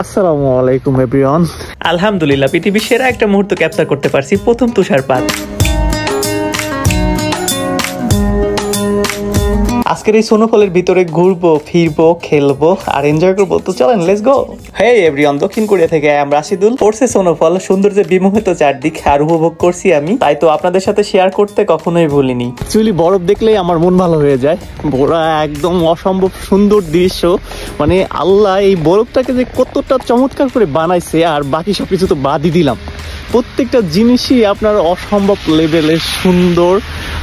আসসালামু আলাইকুম এভরিওয়ান। আলহামদুলিল্লাহ পৃথিবীর সেরা একটা মুহূর্ত ক্যাপচার করতে পারছি, প্রথম তুষারপাত। আজকের এই স্নোফলের ভিতরে ঘুরবো, ফিরবো, খেলবো আর এনজয় করবো। তো চলেন, লেটস গো। হেই এভরিওয়ান, দক্ষিণ কোরিয়া থেকে আই এম রাশিদুল। পড়ছে স্নোফল, সৌন্দর্যে বিমোহিত চারদিক আর উপভোগ করছি আমি, তাই তো আপনাদের সাথে শেয়ার করতে কখনোই ভুলিনি। অ্যাকচুয়ালি বরফ দেখলেই আমার মন ভালো হয়ে যায়। পুরা একদম অসম্ভব সুন্দর দৃশ্য। মানে আল্লাহ এই বরফটাকে যে কতটা চমৎকার করে বানাইছে, আর বাকি সবকিছু তো বাদই দিলাম। প্রত্যেকটা জিনিসই আপনার অসম্ভব লেভেলের সুন্দর।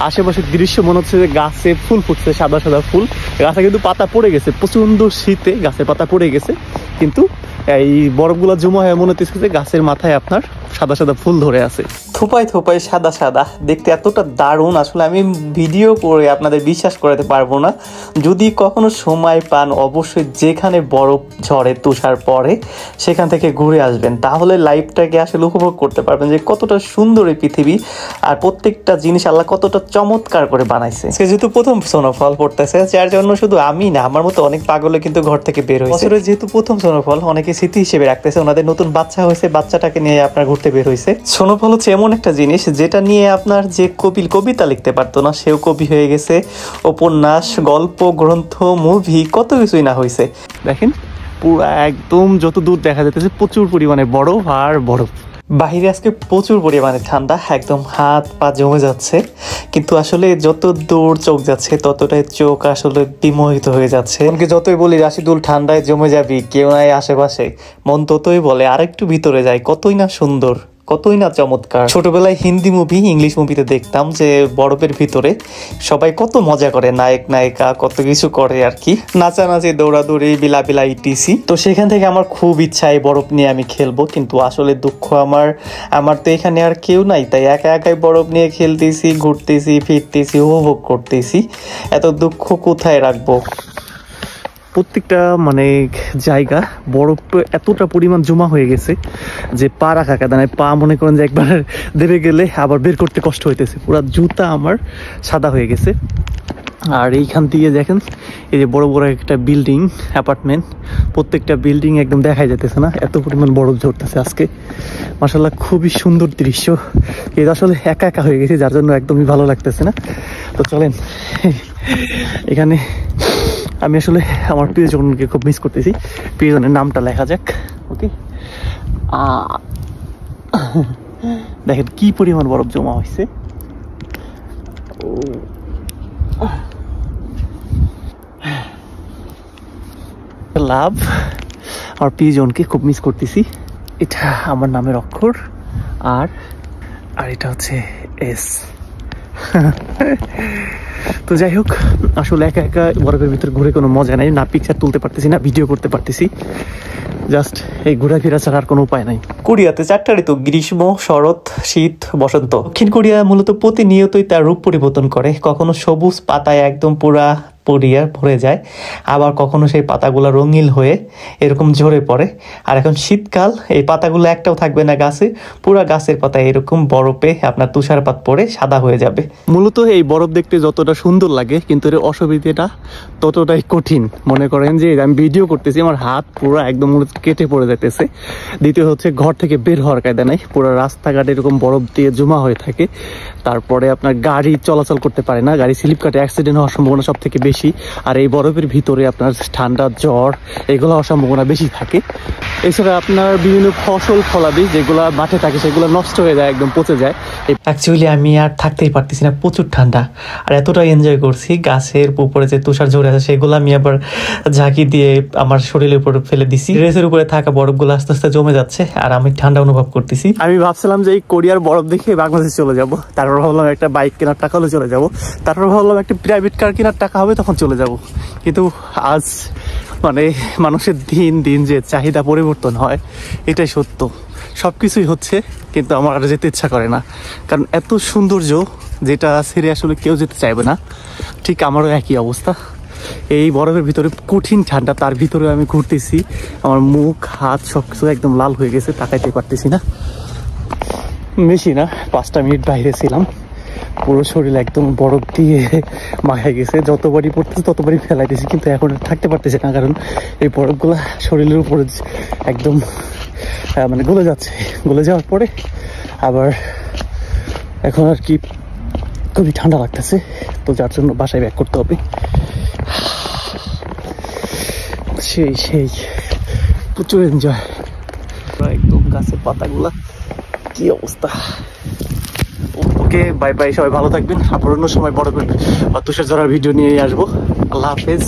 আশেপাশের দৃশ্য মনে হচ্ছে যে গাছে ফুল ফুটছে, সাদা সাদা ফুল। গাছে কিন্তু পাতা পড়ে গেছে, প্রচন্ড শীতে গাছে পাতা পড়ে গেছে, কিন্তু এই বরফগুলো জমা হয়ে মনে হচ্ছে যে গাছের মাথায় আপনার সাদা সাদা ফুল ধরে আছে। থোপায় থোপায় সাদা সাদা, দেখতে এতটা দারুণ, আসলে আমি ভিডিও করে আপনাদের বিশ্বাস করাতে পারবো না। যদি কখনো সময় পান, অবশ্যই যেখানে বরফ ঝরে, তুষার পড়ে, সেখান থেকে ঘুরে আসবেন, তাহলে লাইফটাকে আসলে উপভোগ করতে পারবেন যে কতটা সুন্দর এই পৃথিবী আর প্রত্যেকটা জিনিস আল্লাহ কতটা চমৎকার করে বানাইছে। সে যেহেতু প্রথম স্নোফল পড়তেছে, যার জন্য শুধু আমি না, আমার মতো অনেক পাগলে কিন্তু ঘর থেকে বের হয়েছে। বছরের যেহেতু প্রথম স্নোফল, অনেকে স্মৃতি হিসেবে রাখতেছে। ওনাদের নতুন বাচ্চা হয়েছে, বাচ্চাটাকে নিয়ে আপনার ঘুরতে বের হয়েছে। স্নোফল হচ্ছে এমন একটা জিনিস যেটা নিয়ে আপনার যে কবিতা লিখতে পারতো না, সেও কবি হয়ে গেছে। উপন্যাস, গল্প, গ্রন্থ, মুভি, কত কিছুই না হয়েছে। দেখেন পুরো একদম যত দূর দেখা যাচ্ছে প্রচুর পরিমাণে বরফ আর বরফ। বাহিরে আজকে প্রচুর পরিমাণে ঠান্ডা, একদম হাত পা জমে যাচ্ছে, কিন্তু আসলে যত দূর চোখ যাচ্ছে ততটাই চোখ আসলে বিমোহিত হয়ে যাচ্ছে। এমনকি যতই বলি রাশিদুল ঠান্ডায় জমে যাবি, কেউ নাই আশেপাশে, মন ততই বলে আরেকটু ভিতরে যায়, কতই না সুন্দর, কতই না চমৎকার। ছোটবেলায় হিন্দি মুভি, ইংলিশ মুভিতে দেখতাম যে বরফের ভিতরে সবাই কত মজা করে, নায়ক নায়িকা কত কিছু করে আর কি, নাচানাচি, দৌড়াদৌড়ি, বিলাবিলা ইটিসি। তো সেখান থেকে আমার খুব ইচ্ছা এই বরফ নিয়ে আমি খেলবো, কিন্তু আসলে দুঃখ আমার তো এখানে আর কেউ নাই, তাই একা একাই বরফ নিয়ে খেলতেছি, ঘুরতেছি, ফিরতেছি, উপভোগ করতেছি। এত দুঃখ কোথায় রাখবো? প্রত্যেকটা মানে জায়গা বরফ এতটা পরিমাণ জমা হয়ে গেছে যে পা রাখা কাদায়, পা মনে করেন যে একবার দেবে গেলে আবার বের করতে কষ্ট হইতেছে। পুরো জুতা আমার সাদা হয়ে গেছে। আর এইখান দিয়ে দেখেন এই যে বড় বড় একটা বিল্ডিং, অ্যাপার্টমেন্ট, প্রত্যেকটা বিল্ডিং একদম দেখাই যেতেছে না, এত পরিমাণ বরফ ঝরতেছে আজকে। মাশাআল্লাহ খুবই সুন্দর দৃশ্য। এটা আসলে একা একা হয়ে গেছে, যার জন্য একদমই ভালো লাগতেছে না। তো চলেন, এখানে আমি আসলে আমার প্রিয়জনকে খুব মিস করতেছি। প্রিয়জনের নামটা লেখা যাক। ওকে, দেখেন কি পরিমাণ বরফ জমা হয়েছে। লাভ, আমার প্রিয়জনকে খুব মিস করতেছি। এটা আমার নামের অক্ষর, আর এটা হচ্ছে এস। তো যাই হোক, আসলে একা একা বরফের ভিতরে ঘুরে কোনো মজা নাই, না পিকচার তুলতে পারতেছি, না ভিডিও করতে পারতেছি। জাস্ট এই ঘোরাফেরা ছাড়া আর কোনো উপায় নাই। কোরিয়াতে 4টা ঋতু, গ্রীষ্ম, শরৎ, শীত, বসন্ত। দক্ষিণ কোরিয়া মূলত প্রতিনিয়তই তার রূপ পরিবর্তন করে। কখনো সবুজ পাতায় একদম পুরা ভরে যায়, আবার কখনো সেই পাতাগুলো রঙিন হয়ে এরকম ঝরে পড়ে। আর এখন শীতকাল, এই পাতাগুলো একটাও থাকবে না গাছে, পুরা গাছের পাতা এরকম বরফে আপনার তুষারপাত পড়ে সাদা হয়ে যাবে। মূলত এই বরফ দেখতে যতটা সুন্দর লাগে, কিন্তু এর অসুবিধাটা ততটাই কঠিন। মনে করেন যে আমি ভিডিও করতেছি, আমার হাত পুরো একদম কেটে পড়ে যেতেছে। দ্বিতীয় হচ্ছে ঘর থেকে বের হওয়ার কায়দা নাই, পুরো রাস্তাঘাট এরকম বরফ দিয়ে জমা হয়ে থাকে। তারপরে আপনার গাড়ি চলাচল করতে পারে না, গাড়ি স্লিপ কাটে, অ্যাক্সিডেন্ট হওয়ার সম্ভাবনা সব থেকে বেশি। আর এই বরফের ভিতরে আপনার ঠান্ডা, জ্বর, এগুলো হওয়ার সম্ভাবনা বেশি থাকে। এছাড়া আপনার বিভিন্ন ফসল ফলাদি যেগুলো মাঠে থাকে সেগুলো নষ্ট হয়ে যায়, একদম পচে যায়। অ্যাকচুয়ালি আমি আর থাকতেই পারতেছি না, প্রচুর ঠান্ডা। আর এতটাই এনজয় করছি, গাছের উপরে যে তুষার ঝরে আছে সেগুলো আমি আবার ঝাঁকি দিয়ে আমার শরীরের উপরে ফেলে দিছি। ড্রেসের উপরে থাকা বরফগুলো আস্তে আস্তে জমে যাচ্ছে, আর আমি ঠান্ডা অনুভব করতেছি। আমি ভাবছিলাম যে এই কোরিয়ার বরফ দেখে বাংলাদেশে চলে যাব, তারপর ভাবলাম একটা বাইক কেনার টাকা হলে চলে যাব, তারপর ভাবলাম একটা প্রাইভেট কার কেনার টাকা হবে তখন চলে যাব। কিন্তু আজ মানে মানুষের দিন দিন যে চাহিদা পরিবর্তন হয়, এটাই সত্য। সব কিছুই হচ্ছে, কিন্তু আমার আর যেতে ইচ্ছা করে না, কারণ এত সৌন্দর্য যেটা ছেড়ে আসলে কেউ যেতে চাইবে না। ঠিক আমারও একই অবস্থা। এই বরফের ভিতরে কঠিন ঠান্ডা, তার ভিতরে আমি ঘুরতেছি, আমার মুখ হাত সব কিছু একদম লাল হয়ে গেছে, তাকাইতে পারতেছি না। বেশি না, 5টা মিনিট বাইরে ছিলাম, পুরো শরীর একদম বরফ দিয়ে মাখায় গেছে, যতবারই পড়তেছে ততবারই ফেলাই দিয়েছি, কিন্তু এখন আর থাকতে পারতেছে না, কারণ এই বরফগুলা শরীরের উপরে একদম মানে গলে যাচ্ছে। গলে যাওয়ার পরে আবার এখন আর কি খুবই ঠান্ডা লাগতেছে, তো যার জন্য বাসায় ব্যাক করতে হবে। সেই সেই প্রচুর এনজয়, একদম গাছের পাতাগুলা কি অবস্থা। ওকে, বাই বাই, সবাই ভালো থাকবেন। আবার অন্য সময় বড় তুষার ঝরার ভিডিও নিয়ে আসবো। আল্লাহ হাফেজ।